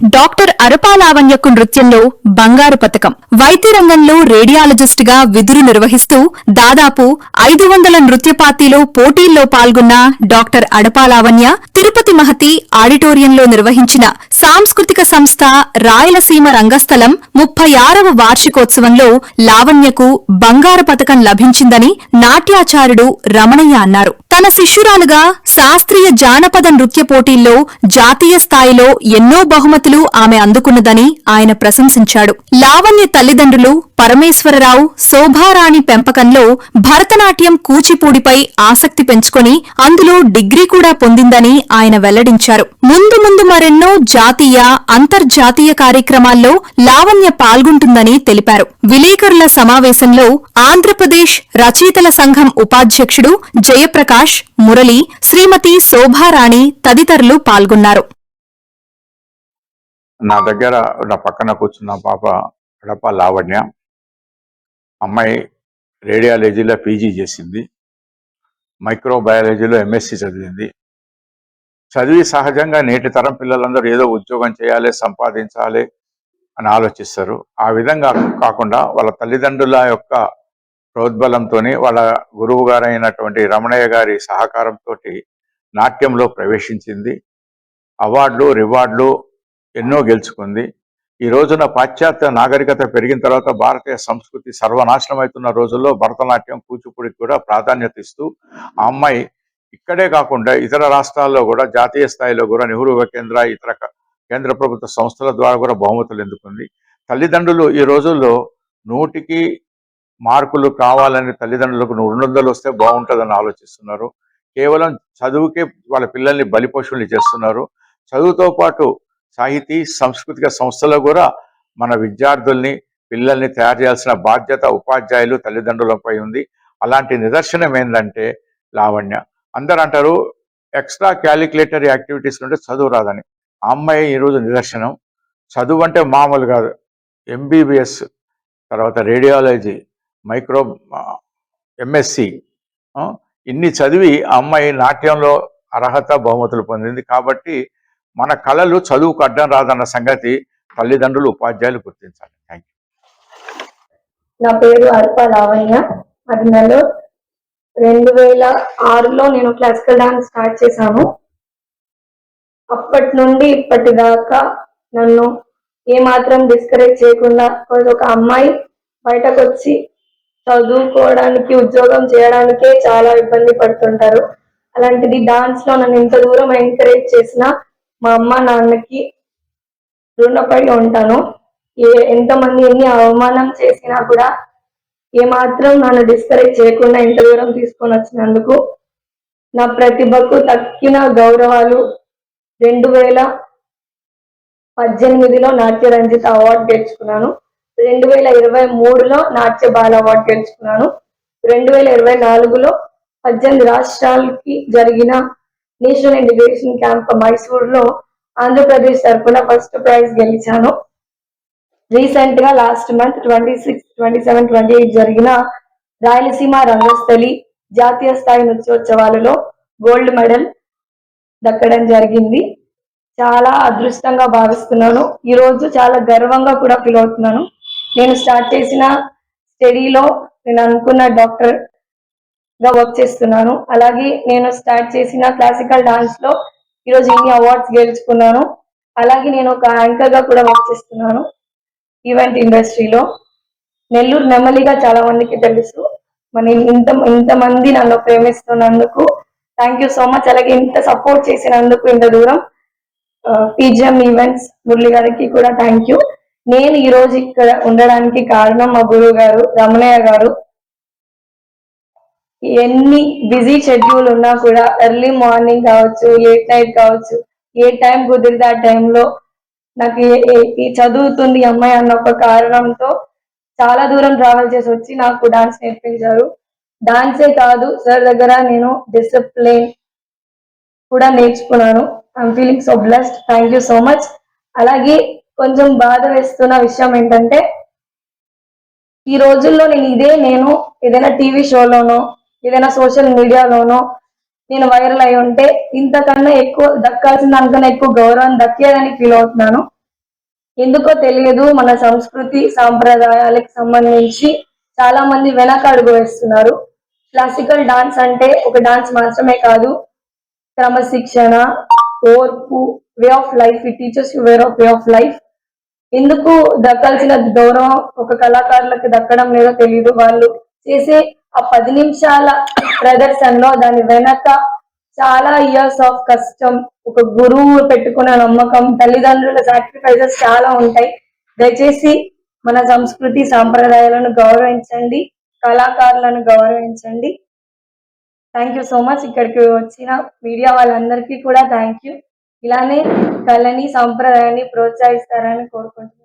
Doctor అరపాలావణ్యకు నృత్యంలో బంగారు పతకం. వైద్య రంగంలో రేడియాలజిస్ట్ గా విధులు నిర్వహిస్తూ దాదాపు 500 నృత్య పార్టీలో పోటీల్లో పాల్గొన్న డాక్టర్ అడపాలావణ్య తిరుపతి మహతి ఆడిటోరియంలో నిర్వహించిన సాంస్కృతిక సంస్థ రాయలసీమ రంగస్థలం 36వ వార్షికోత్సవంలో లావణ్యకు బంగారు పతకం లభించిందని నాట్యాచార్యుడు రమణయ్య అన్నారు. తన శిష్యురాలుగా శాస్త్రీయ జానపద నృత్య పోటీల్లో జాతీయ స్థాయిలో ఎన్నో బహుమతులు ఆమె అందుకున్నదని ఆయన ప్రశంసించాడు. లావణ్య తల్లిదండ్రులు పరమేశ్వరరావు, శోభారాణి పెంపకంలో భరతనాట్యం, కూచిపూడిపై ఆసక్తి పెంచుకొని అందులో డిగ్రీ కూడా పొందిందని ఆయన వెల్లడించారు. ముందు ముందు మరెన్నో జాతీయ, అంతర్జాతీయ కార్యక్రమాల్లో లావణ్య పాల్గొంటుందని తెలిపారు. విలేకరుల సమావేశంలో ఆంధ్రప్రదేశ్ రచయితల సంఘం ఉపాధ్యక్షుడు జయప్రకాష్, మురళి, శ్రీమతి శోభారాణి తదితరులు పాల్గొన్నారు. నా దగ్గర నా పక్కన కూర్చున్న పాప అడప లావణ్య. అమ్మాయి రేడియాలజీలో పీజీ చేసింది, మైక్రోబయాలజీలో ఎంఎస్సి చదివింది. చదివి సహజంగా నేటి తరం పిల్లలందరూ ఏదో ఉద్యోగం చేయాలి, సంపాదించాలి అని ఆలోచిస్తారు. ఆ విధంగా కాకుండా వాళ్ళ తల్లిదండ్రుల యొక్క ప్రోద్బలంతో, వాళ్ళ గురువు గారైనటువంటి రమణయ్య గారి సహకారంతో నాట్యంలో ప్రవేశించింది. అవార్డులు, రివార్డులు ఎన్నో గెలుచుకుంది. ఈ రోజున పాశ్చాత్య నాగరికత పెరిగిన తర్వాత భారతీయ సంస్కృతి సర్వనాశనం అవుతున్న రోజుల్లో భరతనాట్యం, కూచిపూడికి కూడా ప్రాధాన్యత ఇస్తూ ఆ అమ్మాయి ఇక్కడే కాకుండా ఇతర రాష్ట్రాల్లో కూడా, జాతీయ స్థాయిలో కూడా నెహ్రూ కేంద్ర, ఇతర కేంద్ర ప్రభుత్వ సంస్థల ద్వారా కూడా బహుమతులు ఎందుకుంది. తల్లిదండ్రులు ఈ రోజుల్లో 100కి మార్కులు కావాలని తల్లిదండ్రులకు 200 వస్తే బాగుంటుందని ఆలోచిస్తున్నారు. కేవలం చదువుకే వాళ్ళ పిల్లల్ని బలిపోషణలు చేస్తున్నారు. చదువుతో పాటు సాహితీ, సాంస్కృతిక సంస్థలో కూడా మన విద్యార్థుల్ని, పిల్లల్ని తయారు చేయాల్సిన బాధ్యత ఉపాధ్యాయులు, తల్లిదండ్రులపై ఉంది. అలాంటి నిదర్శనం ఏంటంటే లావణ్య. అందరూ అంటారు ఎక్స్ట్రా క్యాలిక్యులేటరీ యాక్టివిటీస్ ఉంటే చదువు రాదని. ఆ అమ్మాయి ఈరోజు నిదర్శనం. చదువు అంటే మామూలు కాదు. ఎంబీబీఎస్, తర్వాత రేడియాలజీ, మైక్రో ఎంఎస్సి, ఇన్ని చదివి ఆ అమ్మాయి నాట్యంలో అర్హత, బహుమతులు పొందింది. కాబట్టి మన కళలు చదువుకు అడ్డం రాదన్న సంగతి తల్లిదండ్రులు, ఉపాధ్యాయులు గుర్తించాలి. Thank you. నా పేరు అర్పా లావణ్య. అది నెలలో 2006లో నేను క్లాసికల్ డాన్స్ స్టార్ట్ చేశాను. అప్పటి నుండి ఇప్పటిదాకా నన్ను ఏమాత్రం డిస్కరేజ్ చేయకుండా, ఒక అమ్మాయి బయటకు వచ్చి చదువుకోవడానికి, ఉద్యోగం చేయడానికే చాలా ఇబ్బంది పడుతుంటారు. అలాంటిది డాన్స్ లో నన్ను ఇంత దూరం ఎంకరేజ్ చేసిన మా అమ్మ నాన్నకి రుణపడి ఉంటాను. ఎంతమంది ఎన్ని అవమానం చేసినా కూడా ఏమాత్రం నన్ను డిస్కరేజ్ చేయకుండా ఇంత దూరం తీసుకొని వచ్చినందుకు, నా ప్రతిభకు తక్కిన గౌరవాలు 2018లో నాట్య రంజిత అవార్డు గెలుచుకున్నాను. 2023లో నాట్య బాల అవార్డు గెలుచుకున్నాను. 2024లో 18 రాష్ట్రాలకి జరిగిన నేషనల్ ఇంటిగ్రేషన్ క్యాంప్ మైసూర్లో ఆంధ్రప్రదేశ్ తరఫున ఫస్ట్ ప్రైజ్ గెలిచాను. రీసెంట్ గా లాస్ట్ మంత్ 26, 27, 28 జరిగిన రాయలసీమ రంగస్థలి జాతీయ స్థాయి నృత్యోత్సవాలలో గోల్డ్ మెడల్ దక్కడం జరిగింది. చాలా అదృష్టంగా భావిస్తున్నాను. ఈ రోజు చాలా గర్వంగా కూడా ఫీల్ అవుతున్నాను. నేను స్టార్ట్ చేసిన స్టడీలో నేను అనుకున్న డాక్టర్ గా వర్క్ చేస్తున్నాను. అలాగే నేను స్టార్ట్ చేసిన క్లాసికల్ డాన్స్ లో ఈరోజు ఇన్ని అవార్డ్స్ గెలుచుకున్నాను. అలాగే నేను ఒక యాంకర్ గా కూడా వర్క్ చేస్తున్నాను ఈవెంట్ ఇండస్ట్రీలో. నెల్లూరు నెమ్మలిగా చాలా మందికి తెలుసు. మరి ఇంతమంది నన్ను ప్రేమిస్తున్నందుకు థ్యాంక్ యూ సో మచ్. అలాగే ఇంత సపోర్ట్ చేసినందుకు ఇంత దూరం పీజిఎం ఈవెంట్స్ మురళి గారికి కూడా థ్యాంక్ యూ. నేను ఈ రోజు ఇక్కడ ఉండడానికి కారణం మా గురువు గారు రమణయ్య గారు. ఎన్ని బిజీ షెడ్యూల్ ఉన్నా కూడా ఎర్లీ మార్నింగ్ కావచ్చు, లేట్ నైట్ కావచ్చు, ఏ టైం కుదిరితే ఆ టైంలో నాకు చదువుతుంది అమ్మాయి అన్న ఒక కారణంతో చాలా దూరం ట్రావెల్ చేసి వచ్చి నాకు డాన్స్ నేర్పించారు. డాన్సే కాదు, సార్ దగ్గర నేను డిసిప్లిన్ కూడా నేర్చుకున్నాను. I'm feeling so blessed. Thank you so much. అలాగే కొంచెం బాధ వేస్తున్న విషయం ఏంటంటే, ఈ రోజుల్లో నేను ఏదైనా టీవీ షోలోనో, ఏదైనా సోషల్ మీడియాలోనో నేను వైరల్ అయి ఉంటే ఇంతకన్నా ఎక్కువ దక్కాల్సిన దానికన్నా ఎక్కువ గౌరవం దక్కేదని ఫీల్ అవుతున్నాను. ఎందుకో తెలియదు, మన సంస్కృతి సాంప్రదాయాలకు సంబంధించి చాలా మంది వెనక అడుగు వేస్తున్నారు. క్లాసికల్ డాన్స్ అంటే ఒక డాన్స్ మాత్రమే కాదు, క్రమశిక్షణ, ఓర్పు, way of life. It teachers you way of life. ఎందుకు దక్కాల్సిన గౌరవం ఒక కళాకారులకు దక్కడం లేదో తెలియదు. వాళ్ళు చేసే ఆ 10 నిమిషాల ప్రదర్శనలో దాని వెనక చాలా ఇయర్స్ ఆఫ్ కష్టం, ఒక గురువు పెట్టుకున్న నమ్మకం, తల్లిదండ్రుల సాక్రిఫైసెస్ చాలా ఉంటాయి. దయచేసి మన సంస్కృతి సాంప్రదాయాలను గౌరవించండి, కళాకారులను గౌరవించండి. Thank you so much. ఇక్కడికి వచ్చిన మీడియా వాళ్ళందరికీ కూడా థ్యాంక్ యూ. ఇలానే కళని, సాంప్రదాయాన్ని ప్రోత్సహిస్తారని కోరుకుంటున్నాను.